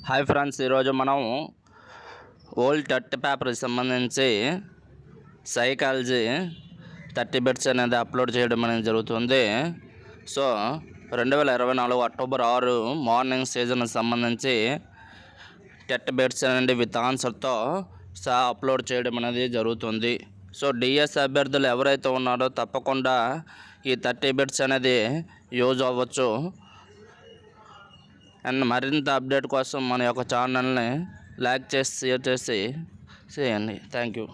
Hi friends, ఈరోజు మనం old 30 పేపర్కి సంబంధించి సైకాలజీ 30 బిట్స్ అనేది అప్లోడ్ చేయడం అనేది జరుగుతుంది. సో 2024 అక్టోబర్ 6 మార్నింగ్ సీజన్కి సంబంధించి 30 బిట్స్ అనేది విత్ ఆన్సర్తో సహా అప్లోడ్ చేయడం అనేది జరుగుతుంది. సో డిఎస్ అభ్యర్థులు ఎవరైతే ఉన్నారో తప్పకుండా ఈ 30 బిట్స్ అనేది యూజ్ అవ్వచ్చు. అండ్ మరింత అప్డేట్ కోసం మన యొక్క ఛానల్ని లైక్ చేసి షేర్ చేసి చేయండి. Thank you.